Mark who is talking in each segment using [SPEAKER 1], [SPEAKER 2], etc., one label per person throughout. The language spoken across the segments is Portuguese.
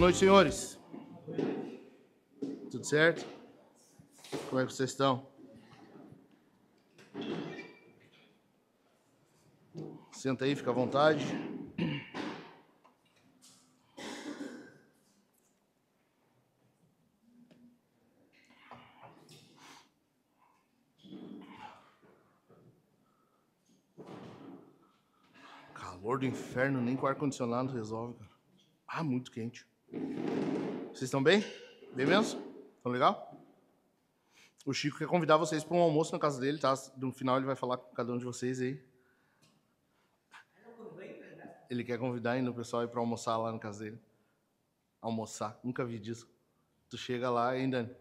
[SPEAKER 1] noite, senhores. Tudo certo? Como é que vocês estão? Senta aí, fica à vontade. Calor do inferno, nem com ar-condicionado resolve, cara. Ah, muito quente. Vocês estão bem? Bem mesmo? Estão legal? O Chico quer convidar vocês para um almoço na casa dele, tá? No final ele vai falar com cada um de vocês aí. Ele quer convidar ainda o pessoal aí para almoçar lá na casa dele. Almoçar, nunca vi disso. Tu chega lá e ainda...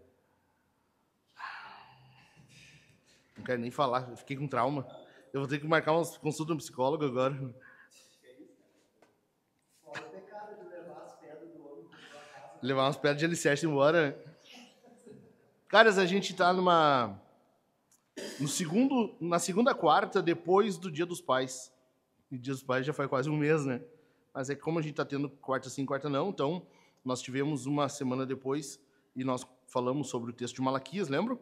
[SPEAKER 1] Não quero nem falar, eu fiquei com trauma. Eu vou ter que marcar uma consulta no psicólogo agora.
[SPEAKER 2] Fora o pecado de levar as pedras do homem para sua casa.
[SPEAKER 1] Levar umas pedras de alicerce embora. Caras, a gente tá na segunda quarta depois do Dia dos Pais. E Dia dos Pais já faz quase um mês, né? Mas é que como a gente tá tendo quarta sim, quarta não, então nós tivemos uma semana depois e nós falamos sobre o texto de Malaquias, lembram?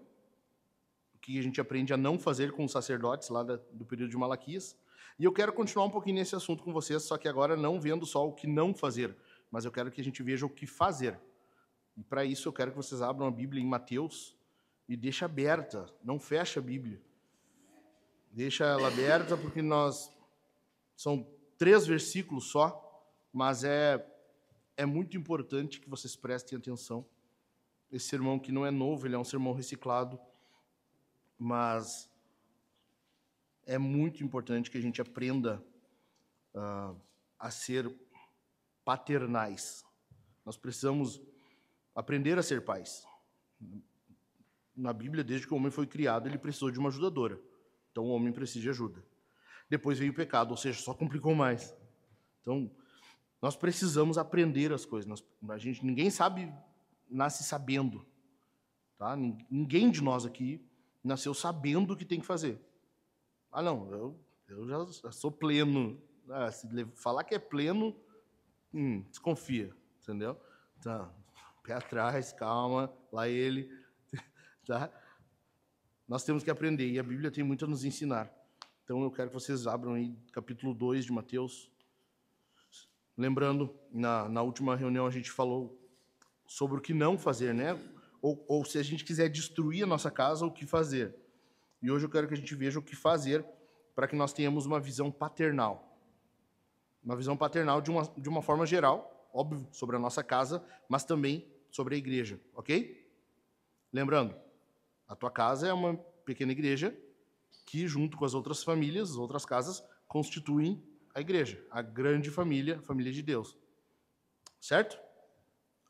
[SPEAKER 1] O que a gente aprende a não fazer com os sacerdotes lá do período de Malaquias. E eu quero continuar um pouquinho nesse assunto com vocês, só que agora não vendo só o que não fazer, mas eu quero que a gente veja o que fazer. E para isso eu quero que vocês abram a Bíblia em Mateus e deixa aberta, não fecha a Bíblia. Deixa ela aberta porque são 3 versículos só, mas é muito importante que vocês prestem atenção. Esse sermão que não é novo, ele é um sermão reciclado, mas é muito importante que a gente aprenda a ser paternais. Nós precisamos aprender a ser pais. Na Bíblia, desde que o homem foi criado, ele precisou de uma ajudadora. Então, o homem precisa de ajuda. Depois veio o pecado, ou seja, só complicou mais. Então, nós precisamos aprender as coisas. Ninguém nasce sabendo. Tá? Ninguém de nós aqui nasceu sabendo o que tem que fazer. Ah, não, eu já sou pleno. Se falar que é pleno, desconfia, entendeu? Tá, pé atrás, calma, lá ele. Tá? Nós temos que aprender, e a Bíblia tem muito a nos ensinar. Então eu quero que vocês abram aí capítulo 2 de Mateus. Lembrando, na última reunião a gente falou sobre o que não fazer, né? Ou se a gente quiser destruir a nossa casa, o que fazer. E hoje eu quero que a gente veja o que fazer para que nós tenhamos uma visão paternal. Uma visão paternal de uma forma geral, óbvio, sobre a nossa casa, mas também sobre a igreja, ok? Lembrando, a tua casa é uma pequena igreja que, junto com as outras famílias, as outras casas, constituem a igreja, a grande família, a família de Deus. Certo?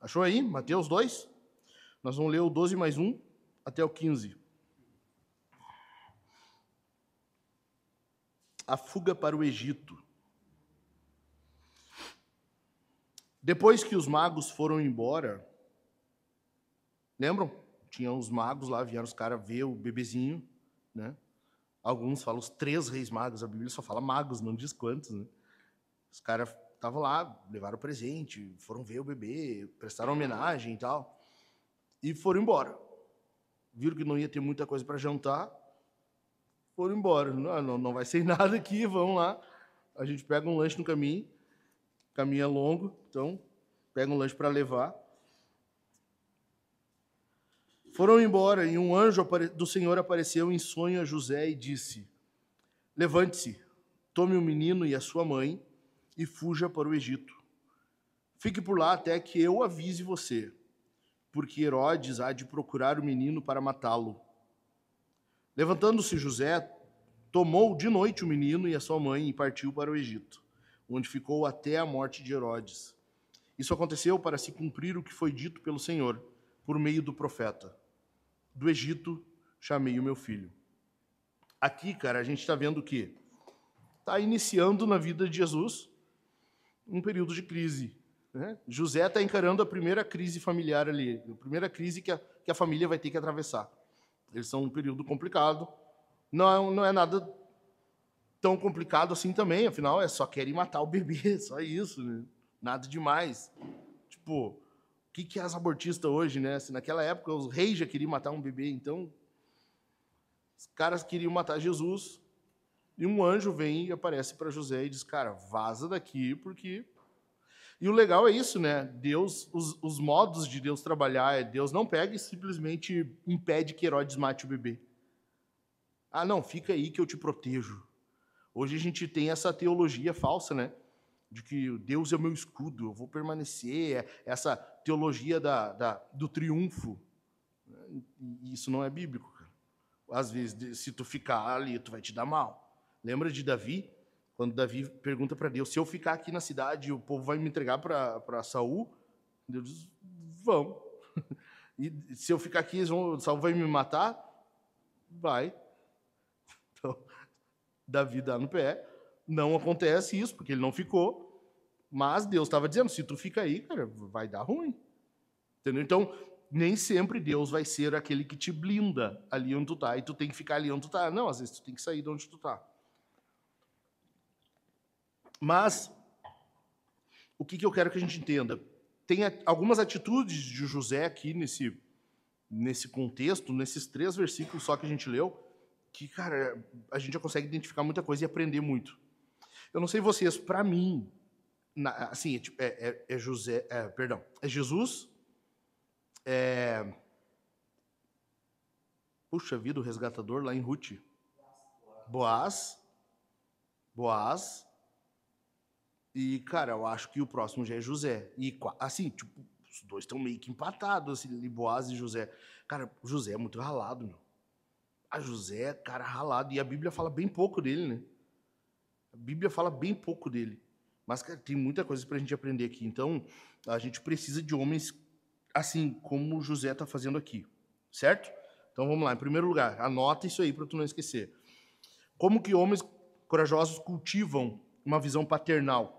[SPEAKER 1] Achou aí? Mateus 2? Nós vamos ler o 12 mais 1 até o 15. A fuga para o Egito. Depois que os magos foram embora, lembram? Tinham os magos lá, vieram os caras ver o bebezinho, né? Alguns falam os 3 reis magos, a Bíblia só fala magos, não diz quantos, né? Os caras estavam lá, levaram presente, foram ver o bebê, prestaram homenagem e tal, e foram embora. Viram que não ia ter muita coisa para jantar, foram embora. Não vai ser nada aqui, vamos lá. A gente pega um lanche no caminho é longo, então pega um lanche para levar. Foram embora e um anjo do Senhor apareceu em sonho a José e disse: levante-se, tome o menino e a sua mãe e fuja para o Egito. Fique por lá até que eu avise você, porque Herodes há de procurar o menino para matá-lo. Levantando-se José, tomou de noite o menino e a sua mãe e partiu para o Egito, onde ficou até a morte de Herodes. Isso aconteceu para se cumprir o que foi dito pelo Senhor, por meio do profeta: do Egito chamei o meu filho. Aqui, cara, a gente está vendo que está iniciando na vida de Jesus um período de crise, né? José está encarando a primeira crise familiar ali, a primeira crise que a família vai ter que atravessar. Eles estão num período complicado. Não é nada tão complicado assim também, afinal, só querem matar o bebê, só isso, né? Nada demais. tipo, o que é as abortistas hoje, né? Se naquela época os reis já queriam matar um bebê, então os caras queriam matar Jesus, e um anjo vem e aparece para José e diz, cara, vaza daqui, porque... E o legal é isso, né? Deus, os modos de Deus trabalhar, Deus não pega e simplesmente impede que Herodes mate o bebê. Ah, não, fica aí que eu te protejo. Hoje a gente tem essa teologia falsa, né? De que Deus é o meu escudo, eu vou permanecer, essa teologia do triunfo. E isso não é bíblico, cara. Às vezes, se tu ficar ali, tu vai te dar mal. Lembra de Davi? Quando Davi pergunta para Deus, se eu ficar aqui na cidade, o povo vai me entregar para Saul? Deus diz, vamos. E se eu ficar aqui, Saul vai me matar? Vai. Então, Davi dá no pé. Não acontece isso, porque ele não ficou. Mas Deus estava dizendo, se tu fica aí, cara, vai dar ruim. Entendeu? Então, nem sempre Deus vai ser aquele que te blinda ali onde tu tá, e tu tem que ficar ali onde tu tá. Não, às vezes tu tem que sair de onde tu tá. Mas, o que eu quero que a gente entenda? Tem algumas atitudes de José aqui nesse contexto, nesses 3 versículos só que a gente leu, que, cara, a gente já consegue identificar muita coisa e aprender muito. Eu não sei vocês, para mim, assim, é Jesus, puxa vida, o resgatador lá em Ruth, Boaz, e, cara, eu acho que o próximo já é José. E, assim, tipo, os dois estão meio que empatados, assim, Boaz e José. Cara, José é muito ralado, meu. A José é cara ralado. E a Bíblia fala bem pouco dele, né? A Bíblia fala bem pouco dele. Mas, cara, tem muita coisa pra gente aprender aqui. Então, a gente precisa de homens assim, como José está fazendo aqui. Certo? Então, vamos lá. Em primeiro lugar, anota isso aí para tu não esquecer. Como que homens corajosos cultivam uma visão paternal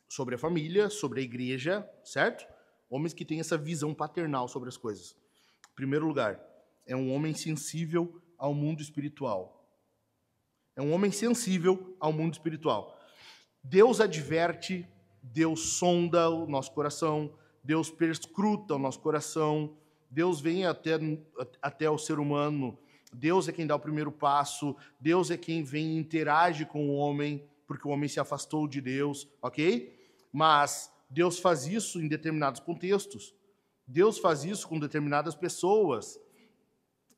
[SPEAKER 1] sobre a família, sobre a igreja, certo? Homens que têm essa visão paternal sobre as coisas. Em primeiro lugar, é um homem sensível ao mundo espiritual. É um homem sensível ao mundo espiritual. Deus adverte, Deus sonda o nosso coração, Deus perscruta o nosso coração, Deus vem até o ser humano, Deus é quem dá o primeiro passo, Deus é quem vem e interage com o homem, porque o homem se afastou de Deus, ok? Mas Deus faz isso em determinados contextos. Deus faz isso com determinadas pessoas.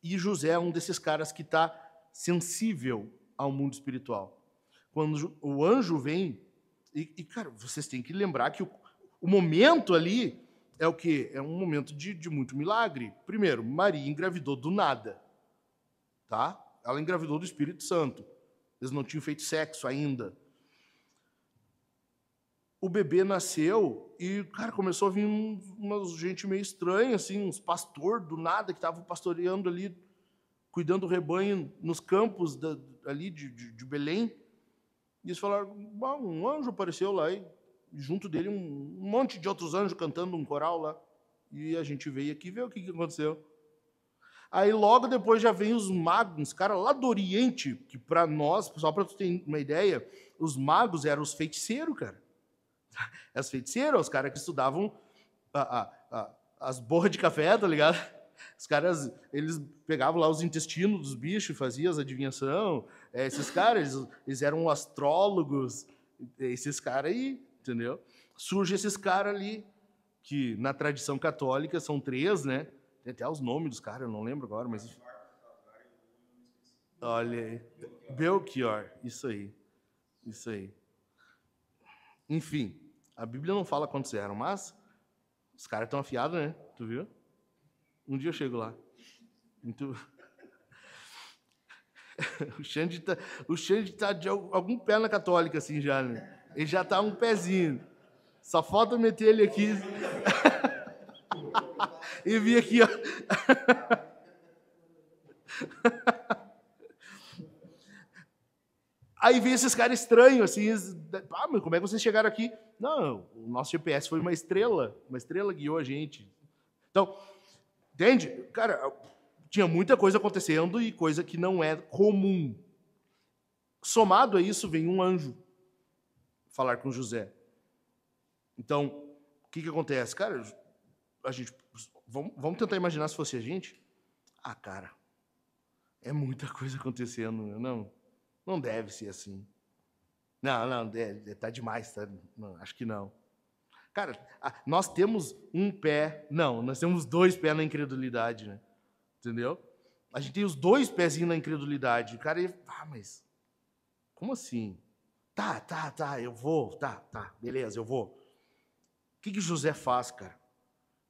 [SPEAKER 1] E José é um desses caras que está sensível ao mundo espiritual. Quando o anjo vem, cara, vocês têm que lembrar que o momento ali é o quê? É um momento de muito milagre. Primeiro, Maria engravidou do nada. Tá? Ela engravidou do Espírito Santo. Eles não tinham feito sexo ainda. O bebê nasceu e, cara, começou a vir uma gente meio estranha, assim, uns pastor do nada que estavam pastoreando ali, cuidando do rebanho nos campos ali de Belém. E eles falaram, um anjo apareceu lá e junto dele um monte de outros anjos cantando um coral lá. E a gente veio aqui ver o que aconteceu. Aí logo depois já vem os magos, uns caras lá do Oriente, que para nós, só para tu ter uma ideia, os magos eram os feiticeiros, cara. As feiticeiras, os caras que estudavam as borras de café, tá ligado? Os caras, eles pegavam lá os intestinos dos bichos e faziam as adivinhação. Esses caras, eles eram astrólogos. Esses caras aí, entendeu? Surge esses caras ali, que na tradição católica são 3, né? Tem até os nomes dos caras, eu não lembro agora, mas... Olha aí. Belchior, isso aí. Isso aí. Enfim, a Bíblia não fala quantos eram, mas os caras estão afiados, né? Tu viu? Um dia eu chego lá. Muito... O Xande tá de algum pé na católica, assim, já, né? Ele já tá um pezinho. Só falta meter ele aqui. E vir aqui, ó. Aí vem esses caras estranhos, assim, mas como é que vocês chegaram aqui? Não, o nosso GPS foi uma estrela guiou a gente. Então, entende? Cara, tinha muita coisa acontecendo e coisa que não é comum. Somado a isso, vem um anjo falar com José. Então, que acontece? Cara, a gente... Vamos tentar imaginar se fosse a gente? Ah, cara, é muita coisa acontecendo. Não deve ser assim. Não, tá demais, tá? Não, acho que não. Cara, nós temos um pé... Não, nós temos 2 pés na incredulidade, né? Entendeu? A gente tem os 2 pezinhos na incredulidade. O cara, mas como assim? Tá, eu vou. Tá, beleza, eu vou. O que José faz, cara?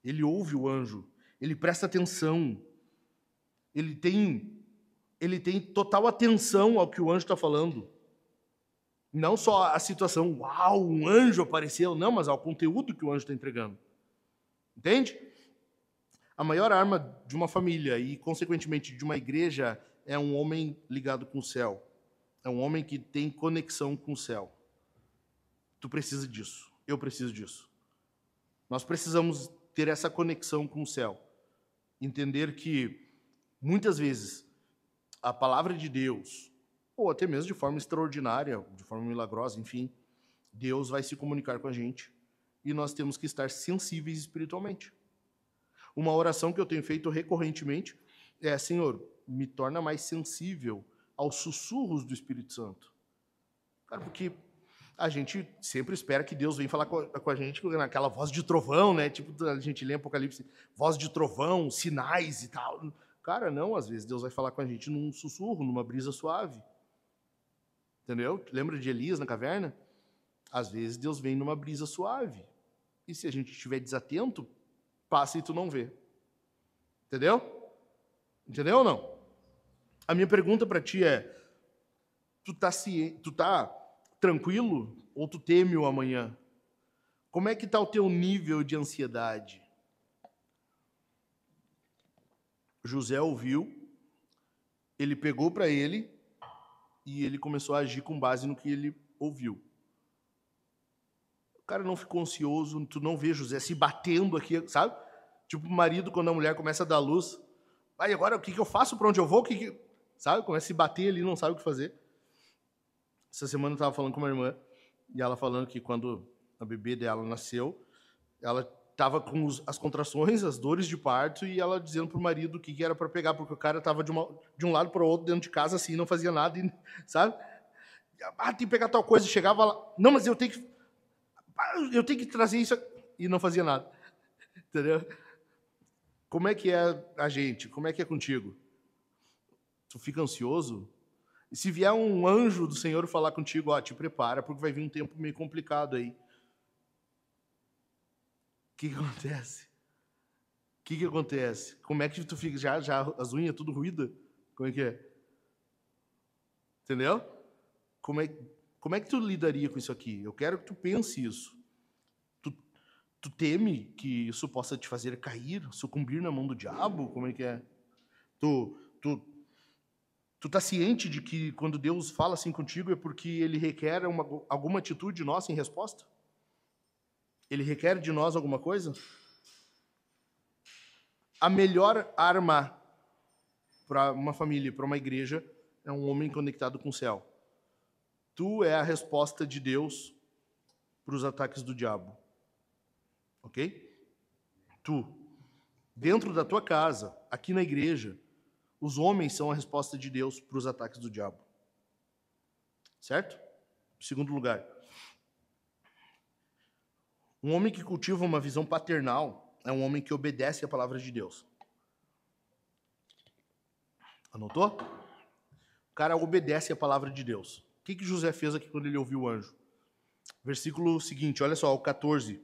[SPEAKER 1] Ele ouve o anjo, ele presta atenção, ele tem total atenção ao que o anjo está falando. Não só a situação, uau, um anjo apareceu, não, mas ao conteúdo que o anjo está entregando. Entende? A maior arma de uma família e, consequentemente, de uma igreja é um homem ligado com o céu. É um homem que tem conexão com o céu. Tu precisa disso. Eu preciso disso. Nós precisamos ter essa conexão com o céu. Entender que, muitas vezes, a palavra de Deus, ou até mesmo de forma extraordinária, de forma milagrosa, enfim, Deus vai se comunicar com a gente e nós temos que estar sensíveis espiritualmente. Uma oração que eu tenho feito recorrentemente é: Senhor, me torna mais sensível aos sussurros do Espírito Santo. Cara, porque a gente sempre espera que Deus venha falar com a gente naquela voz de trovão, né? Tipo, a gente lê Apocalipse, voz de trovão, sinais e tal. Cara, não, às vezes Deus vai falar com a gente num sussurro, numa brisa suave. Entendeu? Lembra de Elias na caverna? Às vezes Deus vem numa brisa suave. E se a gente estiver desatento, passa e tu não vê. Entendeu? Entendeu ou não? A minha pergunta para ti é: tu tá tranquilo ou tu teme o amanhã? Como é que tá o teu nível de ansiedade? José ouviu, ele pegou para ele e ele começou a agir com base no que ele ouviu. O cara não ficou ansioso, tu não vê José se batendo aqui, sabe? Tipo o marido quando a mulher começa a dar luz. Aí agora o que eu faço, para onde eu vou? Sabe? Começa a se bater ali, não sabe o que fazer. Essa semana eu estava falando com uma irmã e ela falando que quando a bebê dela nasceu, ela estava com as contrações, as dores de parto, e ela dizendo pro marido o que era para pegar, porque o cara estava de um lado para o outro dentro de casa assim, não fazia nada, e, sabe? Tem que pegar tal coisa, chegava lá, não, mas eu tenho que trazer isso, e não fazia nada. Entendeu? Como é que é a gente? Como é que é contigo? Tu fica ansioso? E se vier um anjo do Senhor falar contigo, ó, te prepara, porque vai vir um tempo meio complicado aí. O que acontece? O que acontece? Como é que tu fica? Já as unhas tudo ruída? Como é que é? Entendeu? Como é que tu lidaria com isso aqui? Eu quero que tu pense isso. Tu teme que isso possa te fazer cair, sucumbir na mão do diabo? Como é que é? Tu tá ciente de que quando Deus fala assim contigo é porque Ele requer alguma atitude nossa em resposta? Ele requer de nós alguma coisa? A melhor arma para uma família, para uma igreja, é um homem conectado com o céu. Tu é a resposta de Deus para os ataques do diabo. Ok? Tu. Dentro da tua casa, aqui na igreja, os homens são a resposta de Deus para os ataques do diabo. Certo? Segundo lugar, um homem que cultiva uma visão paternal é um homem que obedece à palavra de Deus. Anotou? O cara obedece à palavra de Deus. O que José fez aqui quando ele ouviu o anjo? Versículo seguinte, olha só, o 14.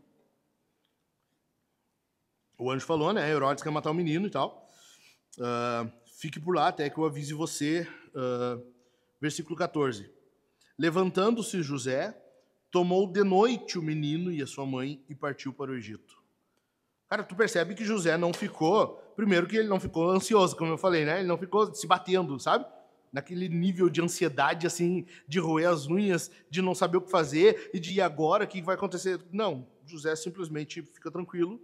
[SPEAKER 1] O anjo falou, né? Herodes quer matar o menino e tal. Fique por lá até que eu avise você. Versículo 14. Levantando-se José, tomou de noite o menino e a sua mãe e partiu para o Egito. Cara, tu percebe que José não ficou... Primeiro que ele não ficou ansioso, como eu falei, né? Ele não ficou se batendo, sabe? Naquele nível de ansiedade, assim, de roer as unhas, de não saber o que fazer e de agora, o que vai acontecer? Não, José simplesmente fica tranquilo.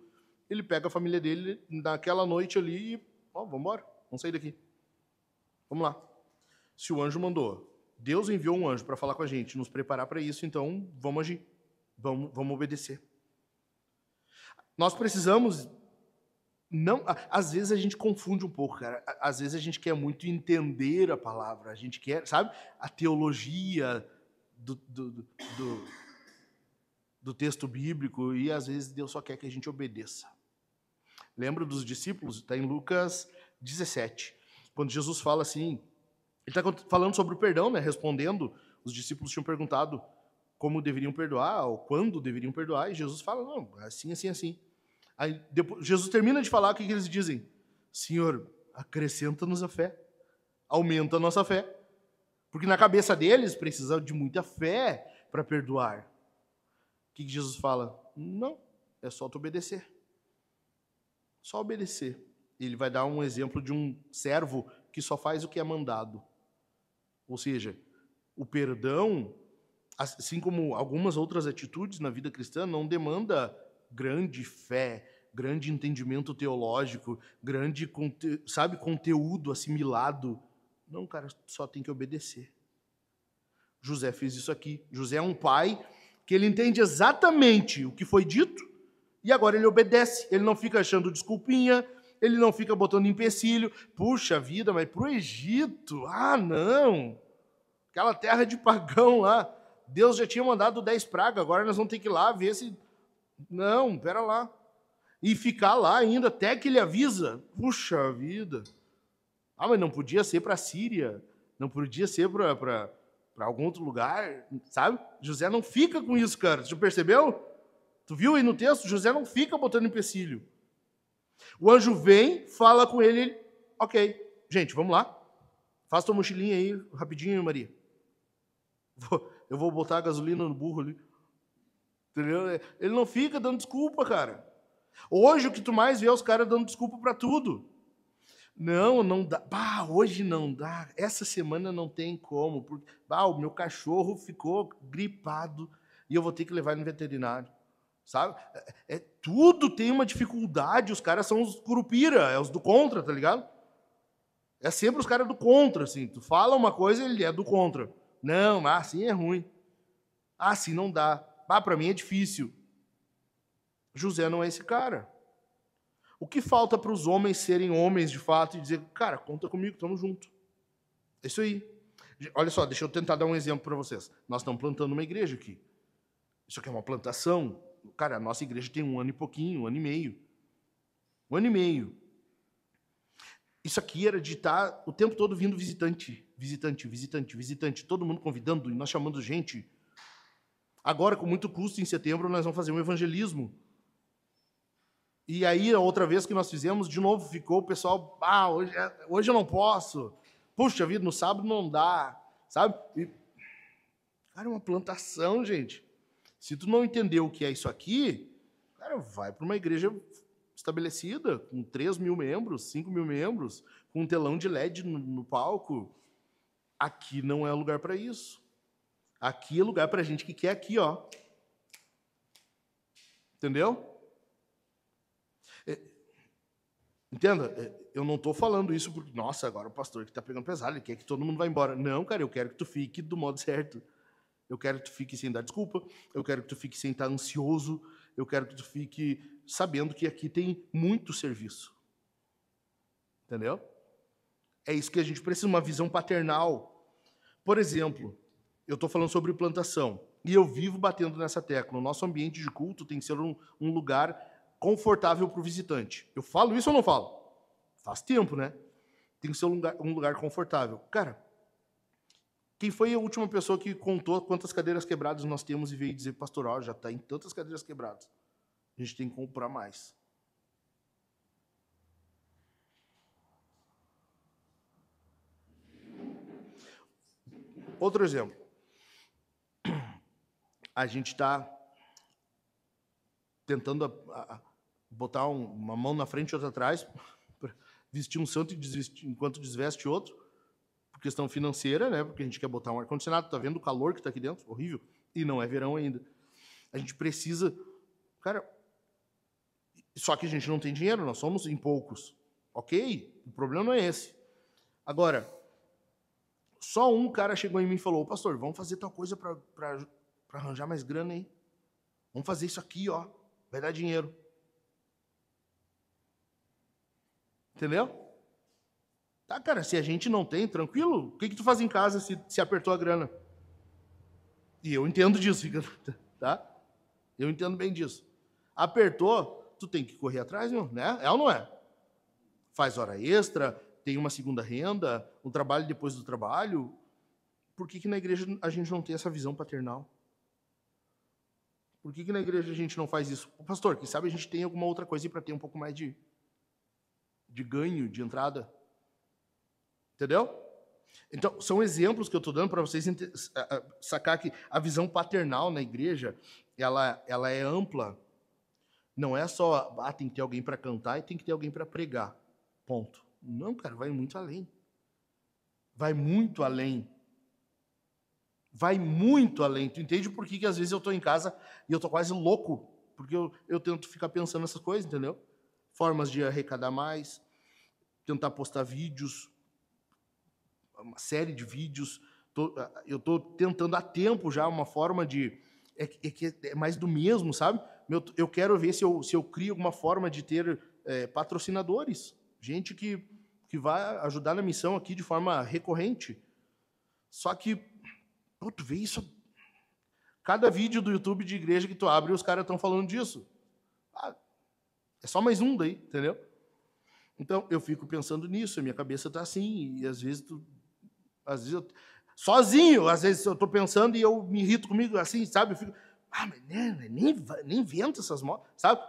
[SPEAKER 1] Ele pega a família dele naquela noite ali e... vamos embora, vamos sair daqui. Vamos lá. Se o anjo mandou, Deus enviou um anjo para falar com a gente, nos preparar para isso, então vamos agir, vamos obedecer. Nós precisamos... Não, às vezes a gente confunde um pouco, cara. Às vezes a gente quer muito entender a palavra. A gente quer, sabe? A teologia do texto bíblico. E às vezes Deus só quer que a gente obedeça. Lembra dos discípulos? Está em Lucas 17. Quando Jesus fala assim... Ele está falando sobre o perdão, né? Respondendo, os discípulos tinham perguntado como deveriam perdoar, ou quando deveriam perdoar. E Jesus fala, não, assim, assim, assim. Aí depois, Jesus termina de falar, o que eles dizem? Senhor, acrescenta-nos a fé. Aumenta a nossa fé. Porque na cabeça deles precisa de muita fé para perdoar. O que Jesus fala? Não, é só tu obedecer. Só obedecer. Ele vai dar um exemplo de um servo que só faz o que é mandado. Ou seja, o perdão, assim como algumas outras atitudes na vida cristã, não demanda grande fé, grande entendimento teológico, grande, conteúdo assimilado. Não, cara, só tem que obedecer. José fez isso aqui. José é um pai que ele entende exatamente o que foi dito e agora ele obedece. Ele não fica achando desculpinha, ele não fica botando empecilho. Puxa vida, mas pro Egito? Ah, não! Aquela terra de pagão lá. Deus já tinha mandado 10 pragas, agora nós vamos ter que ir lá ver se... Não, pera lá. E ficar lá ainda até que ele avisa. Puxa vida. Ah, mas não podia ser para a Síria. Não podia ser para algum outro lugar, sabe? José não fica com isso, cara. Você já percebeu? Tu viu aí no texto? José não fica botando empecilho. O anjo vem, fala com ele. Ok, gente, vamos lá. Faz tua mochilinha aí, rapidinho, Maria. Eu vou botar a gasolina no burro ali. Entendeu? Ele não fica dando desculpa, cara. Hoje o que tu mais vê é os caras dando desculpa para tudo. Não, não dá. Bah, hoje não dá. Essa semana não tem como. Porque, o meu cachorro ficou gripado e eu vou ter que levar ele no veterinário. Sabe? Tudo tem uma dificuldade. Os caras são os curupira, é os do contra, tá ligado? É sempre os caras do contra, assim. Tu fala uma coisa, ele é do contra. Não, mas assim é ruim. Assim não dá. Para mim é difícil. José não é esse cara. O que falta para os homens serem homens de fato e dizer, cara, conta comigo, estamos juntos. É isso aí. Olha só, deixa eu tentar dar um exemplo para vocês. Nós estamos plantando uma igreja aqui. Isso aqui é uma plantação. Cara, a nossa igreja tem 1 ano e pouquinho, 1 ano e meio. 1 ano e meio. Isso aqui era de estar o tempo todo vindo visitante, todo mundo convidando e nós chamando gente. Agora, com muito custo, em setembro, nós vamos fazer um evangelismo. E aí, a outra vez que nós fizemos, de novo ficou o pessoal, hoje eu não posso. Puxa vida, no sábado não dá, sabe? Cara, é uma plantação, gente. Se tu não entendeu o que é isso aqui, cara, vai para uma igreja estabelecida, com 3 mil membros, 5 mil membros, com um telão de LED no palco. Aqui não é lugar para isso. Aqui é lugar para gente que quer aqui, ó. Entendeu? Entenda, eu não estou falando isso porque, nossa, agora o pastor que está pegando pesado, ele quer que todo mundo vá embora. Não, cara, eu quero que tu fique do modo certo. Eu quero que tu fique sem dar desculpa, eu quero que tu fique sem estar ansioso, eu quero que tu fique sabendo que aqui tem muito serviço. Entendeu? É isso que a gente precisa, uma visão paternal. Por exemplo, eu estou falando sobre plantação, e eu vivo batendo nessa tecla. O nosso ambiente de culto tem que ser um lugar confortável para o visitante. Eu falo isso ou não falo? Faz tempo, né? Tem que ser um lugar confortável. Cara, quem foi a última pessoa que contou quantas cadeiras quebradas nós temos e veio dizer, pastoral, já está em tantas cadeiras quebradas. A gente tem que comprar mais. Outro exemplo. A gente está tentando botar uma mão na frente e outra atrás, vestir um santo enquanto desveste outro, por questão financeira, né? Porque a gente quer botar um ar-condicionado, tá vendo o calor que está aqui dentro? Horrível. E não é verão ainda. A gente precisa... Cara, só que a gente não tem dinheiro, nós somos em poucos. Ok? O problema não é esse. Agora, só um cara chegou em mim e falou, pastor, vamos fazer tal coisa para arranjar mais grana aí. Vamos fazer isso aqui, ó. Vai dar dinheiro. Entendeu? Tá, cara, se a gente não tem, tranquilo, o que tu faz em casa se apertou a grana? E eu entendo disso, tá? Eu entendo bem disso. Apertou, tu tem que correr atrás, meu, né? É ou não é? Faz hora extra, tem uma segunda renda, um trabalho depois do trabalho. Por que na igreja a gente não tem essa visão paternal? Por que na igreja a gente não faz isso? Pastor, quem sabe a gente tem alguma outra coisa para ter um pouco mais de ganho, de entrada? Entendeu? Então, são exemplos que eu estou dando para vocês sacar que a visão paternal na igreja, ela é ampla. Não é só, tem que ter alguém para cantar e tem que ter alguém para pregar. Ponto. Não, cara, vai muito além. Vai muito além. Vai muito além. Tu entende por que às vezes eu estou em casa e eu estou quase louco? Porque eu tento ficar pensando nessas coisas, entendeu? Formas de arrecadar mais, tentar postar vídeos, uma série de vídeos. Eu estou tentando há tempo já uma forma de... É mais do mesmo, sabe? Eu quero ver se eu crio alguma forma de ter patrocinadores. Gente que vai ajudar na missão aqui de forma recorrente. Só que, tu vê isso... Cada vídeo do YouTube de igreja que tu abre, os caras estão falando disso. É só mais um daí, entendeu? Então, eu fico pensando nisso, a minha cabeça está assim, e às vezes sozinho, às vezes eu estou pensando e eu me irrito comigo assim, sabe? Eu fico, mas nem invento essas modas, sabe?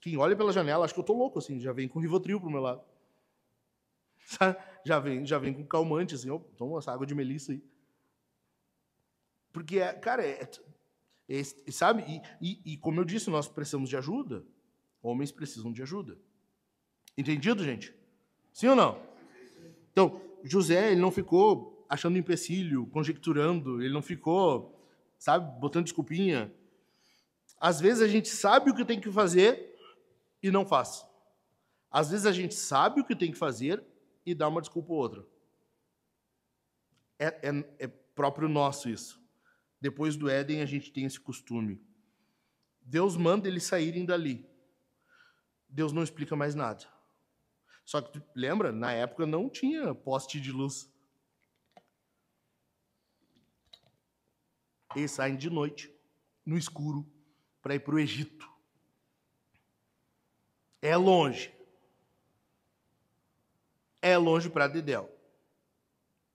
[SPEAKER 1] Quem olha pela janela, acho que eu estou louco, assim, já vem com Rivotril pro meu lado. Sabe? Já vem com calmante, assim, toma essa água de melissa aí. Porque, cara, sabe? E como eu disse, nós precisamos de ajuda. Homens precisam de ajuda. Entendido, gente? Sim ou não? Então, José, ele não ficou achando empecilho, conjecturando, ele não ficou, sabe, botando desculpinha. Às vezes a gente sabe o que tem que fazer e não faz. Às vezes a gente sabe o que tem que fazer e dá uma desculpa ou outra. É próprio nosso isso. Depois do Éden, a gente tem esse costume. Deus manda eles saírem dali. Deus não explica mais nada. Só que, lembra, na época não tinha poste de luz. Eles saem de noite, no escuro, para ir para o Egito. É longe. É longe para Dedéu.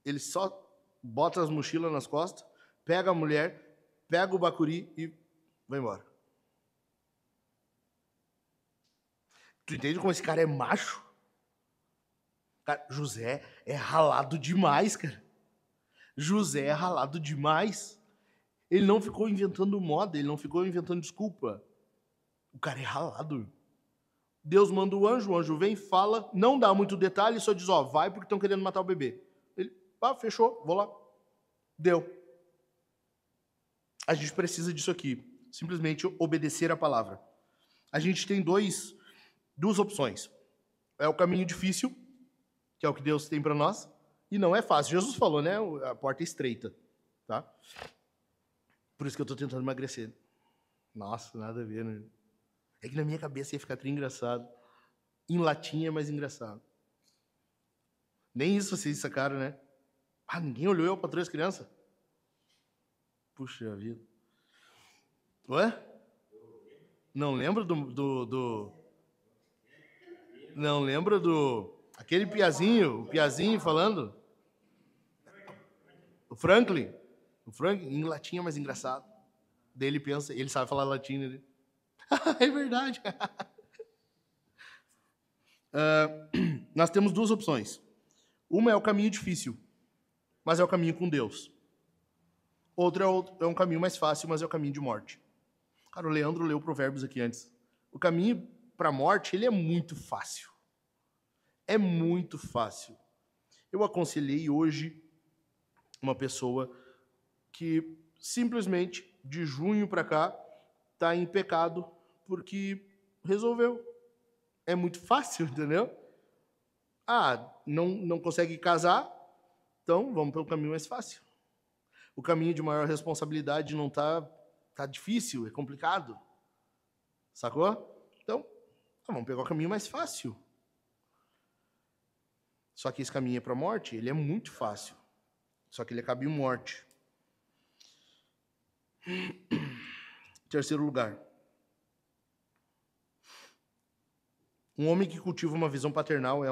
[SPEAKER 1] Eles só botam as mochilas nas costas, pega a mulher, pega o bacuri e vai embora. Tu entende como esse cara é macho? Cara, José é ralado demais, cara. José é ralado demais. Ele não ficou inventando moda, ele não ficou inventando desculpa. O cara é ralado. Deus manda o anjo vem, fala, não dá muito detalhe, só diz, vai porque estão querendo matar o bebê. Ele, fechou, vou lá. Deu. A gente precisa disso aqui. Simplesmente obedecer a palavra. A gente tem duas opções. É o caminho difícil, que é o que Deus tem para nós, e não é fácil. Jesus falou, né? A porta é estreita, tá? Por isso que eu estou tentando emagrecer. Nossa, nada a ver, né? É que na minha cabeça ia ficar tri engraçado. Em latim é mais engraçado. Nem isso vocês sacaram, né? Ninguém olhou eu para três crianças? Puxa vida. Ué? Não lembra Não lembra do... Aquele o Piazinho falando? O Franklin, em latim é mais engraçado. Daí ele pensa, ele sabe falar latim, né? É verdade. Nós temos duas opções. Uma é o caminho difícil, mas é o caminho com Deus. Outra é um caminho mais fácil, mas é o caminho de morte. Cara, o Leandro leu Provérbios aqui antes. O caminho para a morte, ele é muito fácil. É muito fácil. Eu aconselhei hoje uma pessoa que simplesmente, de junho para cá, está em pecado porque resolveu. É muito fácil, entendeu? Não consegue casar, então vamos pelo caminho mais fácil. O caminho de maior responsabilidade não tá difícil, é complicado. Sacou? Então, vamos pegar o caminho mais fácil. Só que esse caminho é para a morte, ele é muito fácil. Só que ele acaba em morte. Terceiro lugar. Um homem que cultiva uma visão paternal é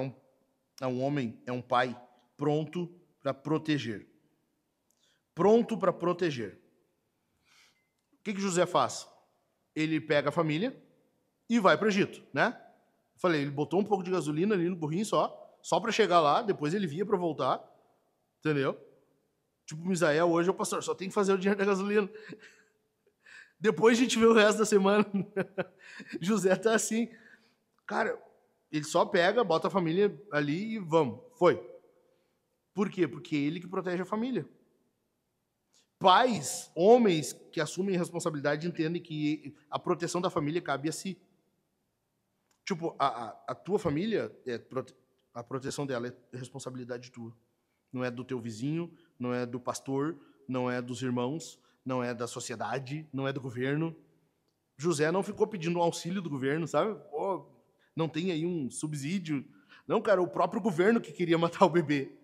[SPEAKER 1] um pai pronto para proteger. Pronto para proteger. O que José faz? Ele pega a família e vai para o Egito, né? Falei, ele botou um pouco de gasolina ali no burrinho só para chegar lá, depois ele via para voltar, entendeu? Tipo, Misael, hoje o pastor só tem que fazer o dinheiro da gasolina. Depois a gente vê o resto da semana. José tá assim, cara, ele só pega, bota a família ali e vamos, foi. Por quê? Porque é ele que protege a família. Pais, homens que assumem responsabilidade entendem que a proteção da família cabe a si. Tipo, a tua família, a proteção dela é responsabilidade tua. Não é do teu vizinho, não é do pastor, não é dos irmãos, não é da sociedade, não é do governo. José não ficou pedindo um auxílio do governo, sabe? Pô, não tem aí um subsídio. Não, cara, o próprio governo que queria matar o bebê.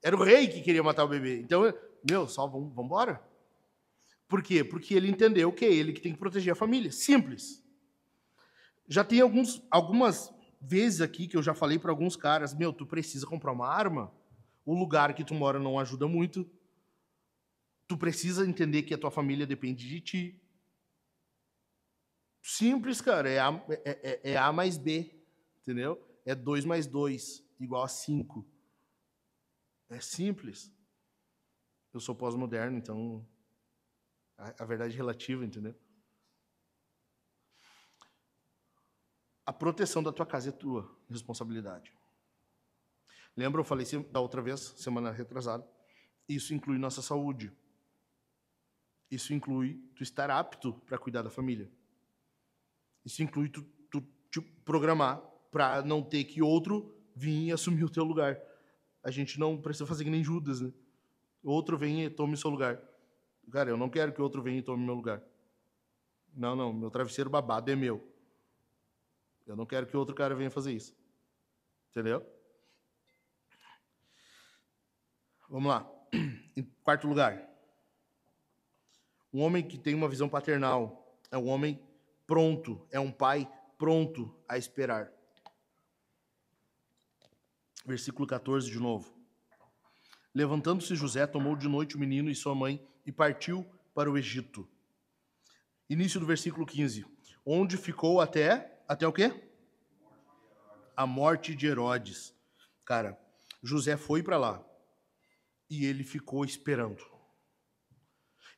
[SPEAKER 1] Era o rei que queria matar o bebê. Então, só vamos embora. Por quê? Porque ele entendeu que é ele que tem que proteger a família. Simples. Já tem algumas vezes aqui que eu já falei para alguns caras, tu precisa comprar uma arma. O lugar que tu mora não ajuda muito. Tu precisa entender que a tua família depende de ti. Simples, cara. É A mais B. Entendeu? É 2 mais 2 igual a 5. É simples. Eu sou pós-moderno, então a verdade é relativa, entendeu? A proteção da tua casa é tua responsabilidade. Lembra, eu falei da outra vez, semana retrasada, isso inclui nossa saúde. Isso inclui tu estar apto para cuidar da família. Isso inclui tu te programar para não ter que outro vir e assumir o teu lugar. A gente não precisa fazer que nem Judas, né? Outro vem e tome o seu lugar. Cara, eu não quero que outro venha e tome meu lugar. Não, meu travesseiro babado é meu. Eu não quero que outro cara venha fazer isso. Entendeu? Vamos lá. Em quarto lugar. Um homem que tem uma visão paternal é um homem pronto, é um pai pronto a esperar. Versículo 14 de novo. Levantando-se José, tomou de noite o menino e sua mãe e partiu para o Egito. Início do versículo 15. Onde ficou até o quê? A morte de Herodes. Cara, José foi para lá e ele ficou esperando.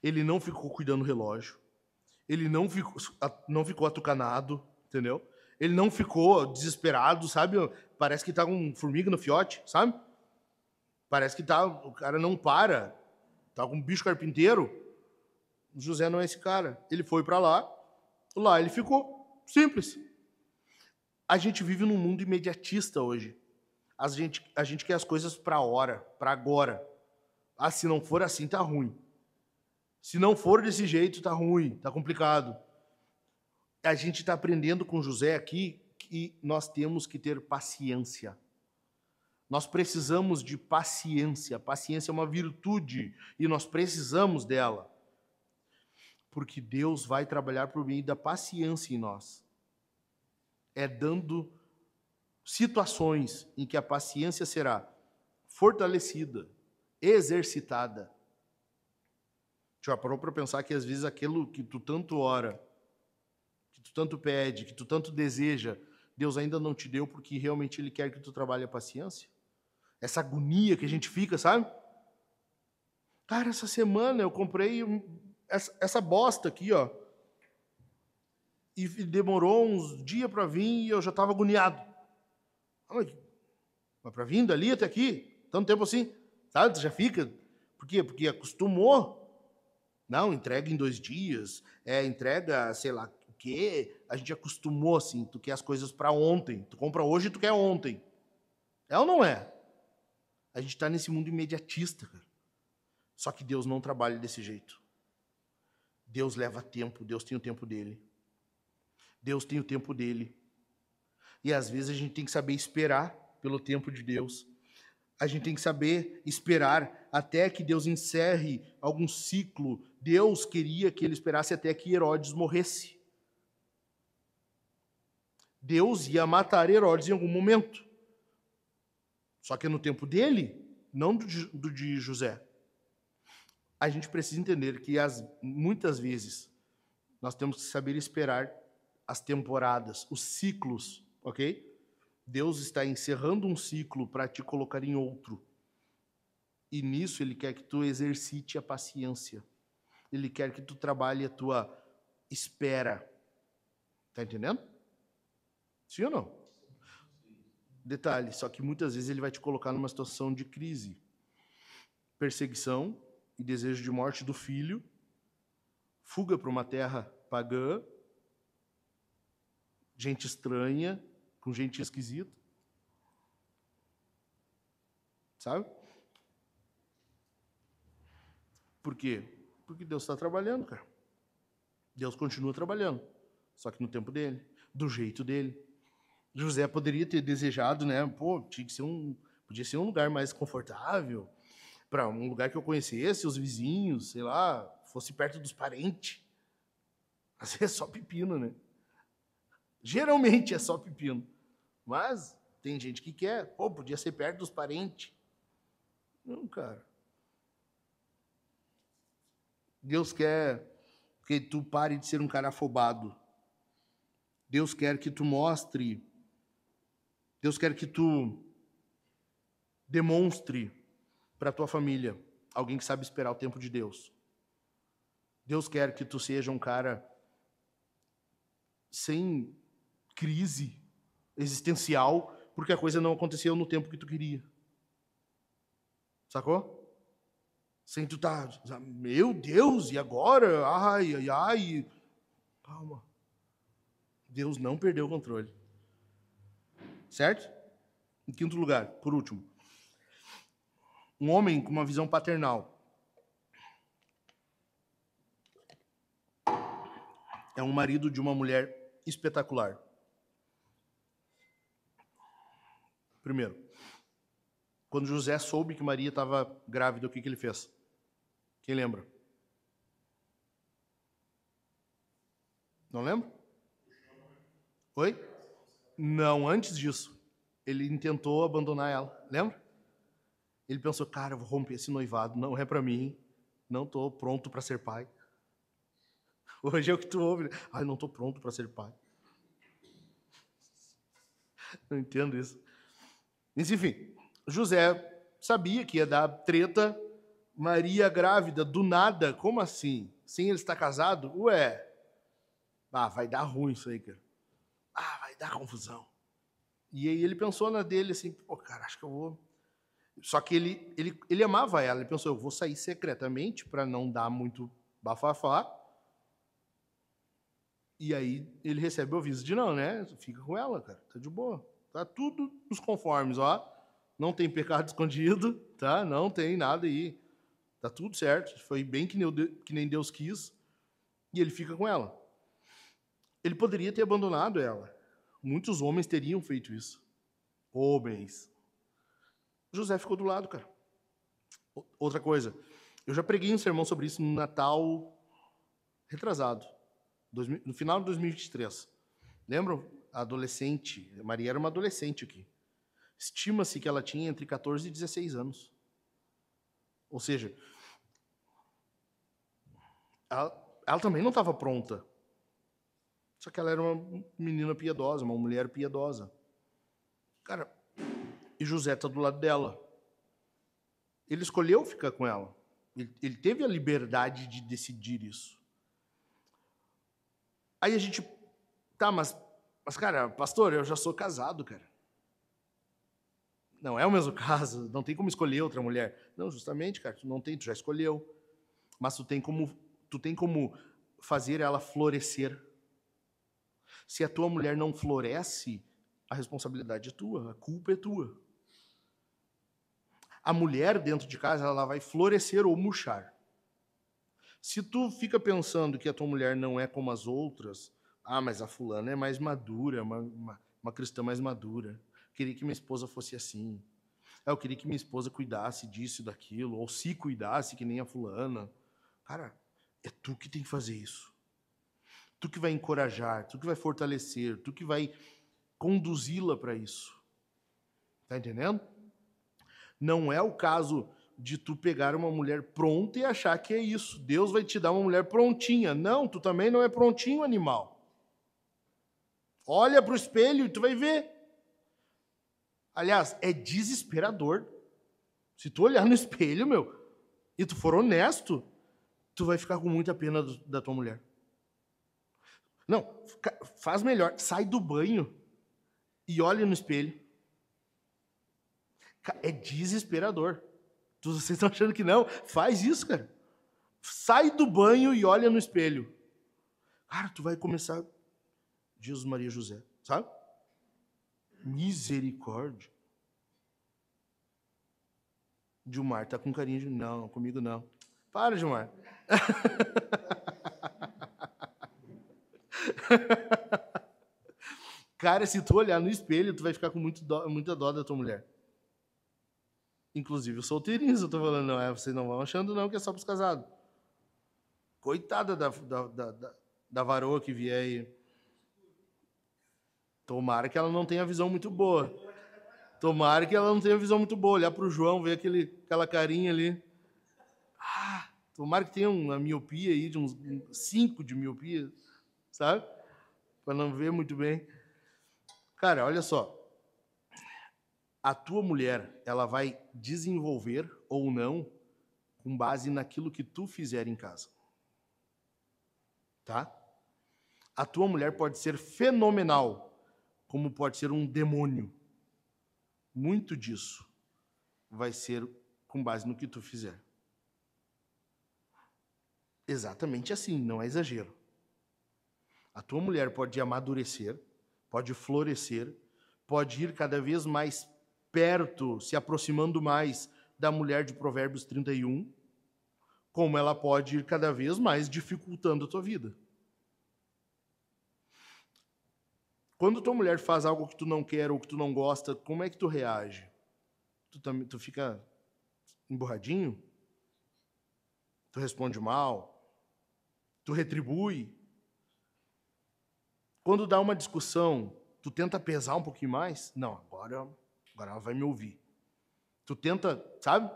[SPEAKER 1] Ele não ficou cuidando do relógio. Ele não ficou atucanado, entendeu? Ele não ficou desesperado, sabe? Parece que tá com formiga no fiote, sabe? Parece que o cara não para. Tá com um bicho carpinteiro. José não é esse cara. Ele foi para lá ele ficou. Simples. A gente vive num mundo imediatista hoje. A gente quer as coisas para a hora, para agora. Se não for assim, tá ruim. Se não for desse jeito, tá ruim, tá complicado. A gente está aprendendo com José aqui que nós temos que ter paciência. Nós precisamos de paciência. Paciência é uma virtude e nós precisamos dela. Porque Deus vai trabalhar por meio da paciência em nós. É dando situações em que a paciência será fortalecida, exercitada. Já parou para pensar que às vezes aquilo que tu tanto ora, que tu tanto pede, que tu tanto deseja, Deus ainda não te deu porque realmente Ele quer que tu trabalhe a paciência? Essa agonia que a gente fica, sabe? Cara, essa semana eu comprei essa bosta aqui, ó. E demorou uns dias para vir e eu já estava agoniado. Mas para vir dali até aqui, tanto tempo assim, sabe? Tu já fica. Por quê? Porque acostumou. Não, entrega em 2 dias, entrega, sei lá o quê. A gente acostumou assim, tu quer as coisas para ontem. Tu compra hoje e tu quer ontem. É ou não é? A gente está nesse mundo imediatista, cara. Só que Deus não trabalha desse jeito. Deus leva tempo, Deus tem o tempo dele. Deus tem o tempo dele. E às vezes a gente tem que saber esperar pelo tempo de Deus. A gente tem que saber esperar até que Deus encerre algum ciclo. Deus queria que ele esperasse até que Herodes morresse. Deus ia matar Herodes em algum momento. Só que no tempo dele, não do de José. A gente precisa entender que muitas vezes nós temos que saber esperar as temporadas, os ciclos, ok? Deus está encerrando um ciclo para te colocar em outro. E nisso ele quer que tu exercite a paciência. Ele quer que tu trabalhe a tua espera. Tá entendendo? Sim ou não? Detalhe, só que muitas vezes ele vai te colocar numa situação de crise. Perseguição e desejo de morte do filho, fuga para uma terra pagã, gente estranha, com gente esquisita. Sabe? Por quê? Porque Deus está trabalhando, cara. Deus continua trabalhando, só que no tempo dele, do jeito dele. José poderia ter desejado, né? Pô, podia ser um lugar mais confortável, para um lugar que eu conhecesse os vizinhos, sei lá, fosse perto dos parentes. Às vezes é só pepino, né? Geralmente é só pepino. Mas tem gente que quer, pô, podia ser perto dos parentes. Não, cara. Deus quer que tu pare de ser um cara afobado. Deus quer que tu mostre. Deus quer que tu demonstre para a tua família alguém que sabe esperar o tempo de Deus. Deus quer que tu seja um cara sem crise existencial porque a coisa não aconteceu no tempo que tu queria. Sacou? Sem tu tá, meu Deus, e agora? Ai, ai, ai. Calma. Deus não perdeu o controle. Certo? Em quinto lugar, por último, um homem com uma visão paternal é um marido de uma mulher espetacular. Primeiro, quando José soube que Maria estava grávida, o que ele fez? Quem lembra? Não lembra? Oi? Não, antes disso. Ele intentou abandonar ela, lembra? Ele pensou, cara, eu vou romper esse noivado, não é para mim, não estou pronto para ser pai. Hoje é o que tu ouve, né? Ai, não estou pronto para ser pai. Não entendo isso. Mas, enfim, José sabia que ia dar treta, Maria grávida, do nada, como assim? Sem ele estar casado? Ué, vai dar ruim isso aí, cara. Vai dar confusão. E aí ele pensou na dele assim, pô, cara, acho que eu vou... Só que ele amava ela, ele pensou, eu vou sair secretamente para não dar muito bafafá. E aí ele recebe o aviso de não, né? Fica com ela, cara, tá de boa. Tá tudo nos conformes, ó. Não tem pecado escondido, tá? Não tem nada aí. Tá tudo certo. Foi bem que nem Deus quis. E ele fica com ela. Ele poderia ter abandonado ela. Muitos homens teriam feito isso. Homens. José ficou do lado, cara. Outra coisa. Eu já preguei um sermão sobre isso no Natal retrasado. No final de 2023. Lembram? A adolescente. Maria era uma adolescente aqui. Estima-se que ela tinha entre 14 e 16 anos. Ou seja, ela também não estava pronta. Só que ela era uma menina piedosa, uma mulher piedosa. Cara, e José está do lado dela. Ele escolheu ficar com ela. Ele teve a liberdade de decidir isso. Aí a gente... Tá, mas cara, pastor, eu já sou casado, cara. Não é o mesmo caso, não tem como escolher outra mulher. Não, justamente, cara, tu já escolheu. Mas tu tem como fazer ela florescer. Se a tua mulher não floresce, a responsabilidade é tua, a culpa é tua. A mulher dentro de casa, ela vai florescer ou murchar. Se tu fica pensando que a tua mulher não é como as outras, mas a fulana é mais madura, uma cristã mais madura. Queria que minha esposa fosse assim. Eu queria que minha esposa cuidasse disso e daquilo, ou se cuidasse que nem a fulana. Cara, é tu que tem que fazer isso. Tu que vai encorajar, tu que vai fortalecer, tu que vai conduzi-la para isso. Tá entendendo? Não é o caso de tu pegar uma mulher pronta e achar que é isso. Deus vai te dar uma mulher prontinha. Não, tu também não é prontinho, animal. Olha para o espelho e tu vai ver. Aliás, é desesperador. Se tu olhar no espelho, meu, e tu for honesto, tu vai ficar com muita pena da tua mulher. Não, faz melhor. Sai do banho e olha no espelho. É desesperador. Vocês estão achando que não? Faz isso, cara. Sai do banho e olha no espelho. Cara, tu vai começar... Jesus Maria José, sabe? Misericórdia. Gilmar tá com carinho de... Não, comigo não. Para, Gilmar. Cara, se tu olhar no espelho, tu vai ficar com muita dó da tua mulher. Inclusive os solteirinhos, eu tô falando, não é? Vocês não vão achando não que é só pros casados. Coitada da varoa que vier aí. Tomara que ela não tenha visão muito boa. Tomara que ela não tenha visão muito boa. Olhar pro João, ver aquela carinha ali. Tomara que tenha uma miopia aí, de uns 5 de miopia, sabe? Para não ver muito bem. Cara, olha só. A tua mulher, ela vai desenvolver ou não com base naquilo que tu fizer em casa. Tá? A tua mulher pode ser fenomenal, como pode ser um demônio. Muito disso vai ser com base no que tu fizer. Exatamente assim, não é exagero. A tua mulher pode amadurecer, pode florescer, pode ir cada vez mais perto, se aproximando mais da mulher de Provérbios 31, como ela pode ir cada vez mais dificultando a tua vida. Quando tua mulher faz algo que tu não quer ou que tu não gosta, como é que tu reage? Tu fica emburradinho? Tu responde mal? Tu retribui? Quando dá uma discussão, tu tenta pesar um pouquinho mais? Não, agora ela vai me ouvir. Tu tenta, sabe?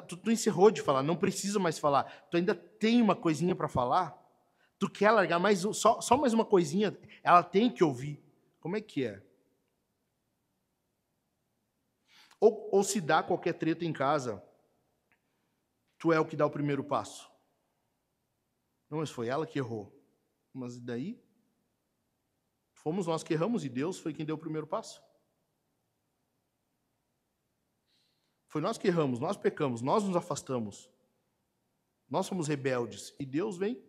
[SPEAKER 1] Tu encerrou de falar, não precisa mais falar. Tu ainda tem uma coisinha para falar? Tu quer largar só mais uma coisinha? Ela tem que ouvir. Como é que é? Ou se dá qualquer treta em casa, tu é o que dá o primeiro passo. Não, mas foi ela que errou. Mas e daí? Fomos nós que erramos e Deus foi quem deu o primeiro passo. Foi nós que erramos, nós pecamos, nós nos afastamos. Nós somos rebeldes. E Deus vem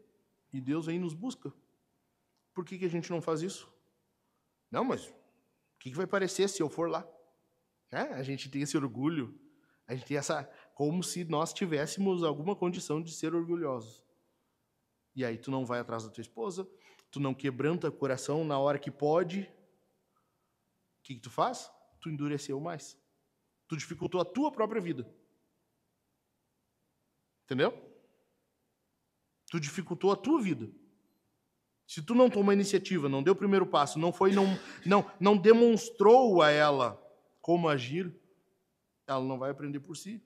[SPEAKER 1] e nos busca. Por que a gente não faz isso? Não, mas o que vai parecer se eu for lá? A gente tem esse orgulho, a gente tem essa... Como se nós tivéssemos alguma condição de ser orgulhosos. E aí tu não vai atrás da tua esposa, tu não quebranta o coração na hora que pode. O que tu faz? Tu endureceu mais. Tu dificultou a tua própria vida. Entendeu? Tu dificultou a tua vida. Se tu não tomou a iniciativa, não deu o primeiro passo, não demonstrou a ela como agir, ela não vai aprender por si.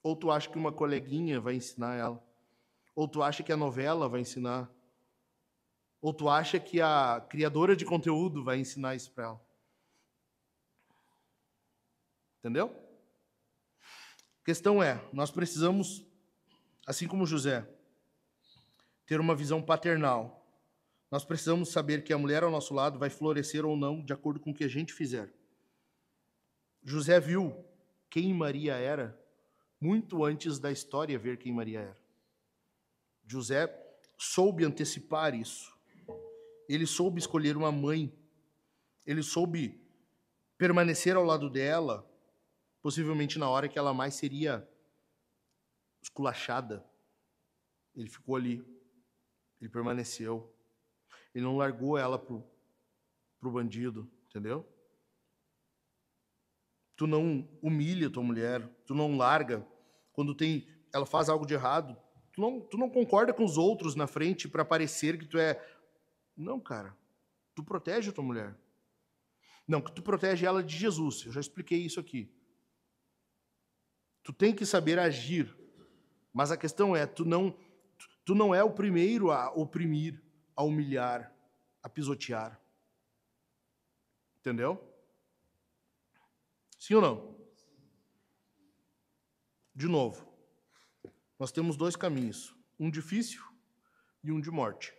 [SPEAKER 1] Ou tu acha que uma coleguinha vai ensinar ela? Ou tu acha que a novela vai ensinar? Ou tu acha que a criadora de conteúdo vai ensinar isso para ela? Entendeu? A questão é, nós precisamos, assim como José, ter uma visão paternal. Nós precisamos saber que a mulher ao nosso lado vai florescer ou não de acordo com o que a gente fizer. José viu quem Maria era muito antes da história ver quem Maria era. José soube antecipar isso. Ele soube escolher uma mãe. Ele soube permanecer ao lado dela, possivelmente na hora que ela mais seria esculachada. Ele ficou ali. Ele permaneceu. Ele não largou ela pro bandido, entendeu? tu não humilha tua mulher, tu não larga. Quando ela faz algo de errado, tu não concorda com os outros na frente para parecer que tu é... Não, cara. Tu protege a tua mulher. Não, que tu protege ela de Jesus. Eu já expliquei isso aqui. Tu tem que saber agir. Mas a questão é, tu não é o primeiro a oprimir, a humilhar, a pisotear. Entendeu? Sim ou não? De novo, nós temos dois caminhos, um difícil e um de morte.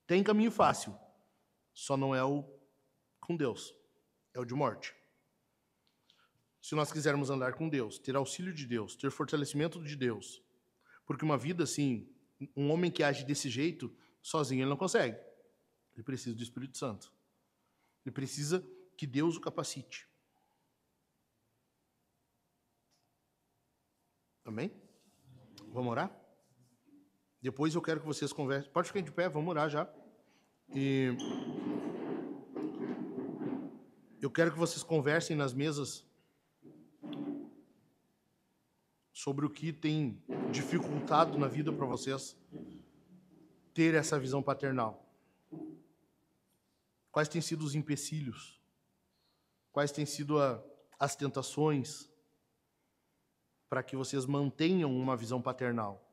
[SPEAKER 1] Tem caminho fácil, só não é o com Deus, é o de morte. Se nós quisermos andar com Deus, ter auxílio de Deus, ter fortalecimento de Deus, porque uma vida assim, um homem que age desse jeito, sozinho ele não consegue. Ele precisa do Espírito Santo. Ele precisa que Deus o capacite. Amém? Vamos orar? Depois eu quero que vocês conversem. Pode ficar de pé, vamos orar já. E eu quero que vocês conversem nas mesas sobre o que tem dificultado na vida para vocês ter essa visão paternal. Quais têm sido os empecilhos? Quais têm sido as tentações para que vocês mantenham uma visão paternal?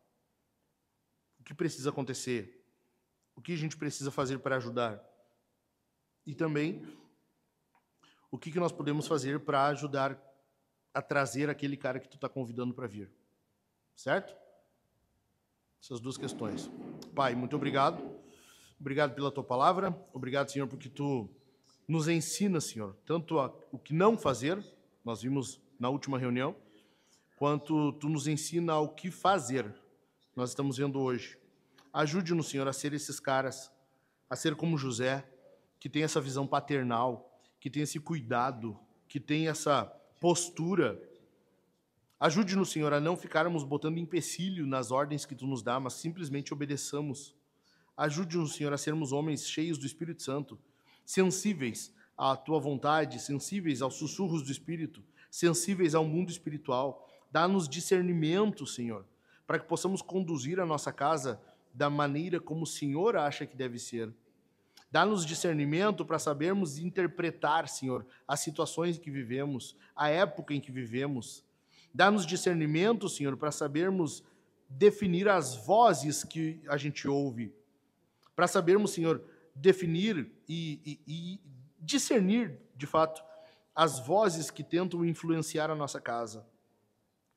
[SPEAKER 1] O que precisa acontecer? O que a gente precisa fazer para ajudar? E também, o que nós podemos fazer para ajudar a trazer aquele cara que tu está convidando para vir? Certo? Essas duas questões. Pai, muito obrigado. Obrigado pela tua palavra. Obrigado, Senhor, porque tu nos ensina, Senhor, tanto o que não fazer, nós vimos na última reunião, quanto tu nos ensina o que fazer. Nós estamos vendo hoje. Ajude-nos, Senhor, a ser esses caras, a ser como José, que tem essa visão paternal, que tem esse cuidado, que tem essa postura. Ajude-nos, Senhor, a não ficarmos botando empecilho nas ordens que tu nos dá, mas simplesmente obedeçamos. Ajude-nos, Senhor, a sermos homens cheios do Espírito Santo, sensíveis à tua vontade, sensíveis aos sussurros do Espírito, sensíveis ao mundo espiritual. Dá-nos discernimento, Senhor, para que possamos conduzir a nossa casa da maneira como o Senhor acha que deve ser. Dá-nos discernimento para sabermos interpretar, Senhor, as situações em que vivemos, a época em que vivemos. Dá-nos discernimento, Senhor, para sabermos definir as vozes que a gente ouve. Para sabermos, Senhor, definir e discernir, de fato, as vozes que tentam influenciar a nossa casa.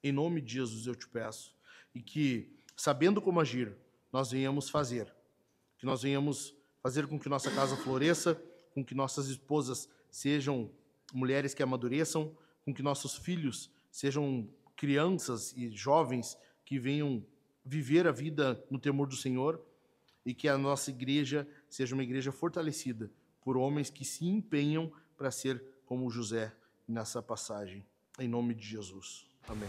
[SPEAKER 1] Em nome de Jesus eu te peço. E que, sabendo como agir, nós venhamos fazer. Que nós venhamos fazer com que nossa casa floresça, com que nossas esposas sejam mulheres que amadureçam, com que nossos filhos sejam crianças e jovens que venham viver a vida no temor do Senhor, e que a nossa igreja seja uma igreja fortalecida por homens que se empenham para ser como José nessa passagem. Em nome de Jesus. Amém.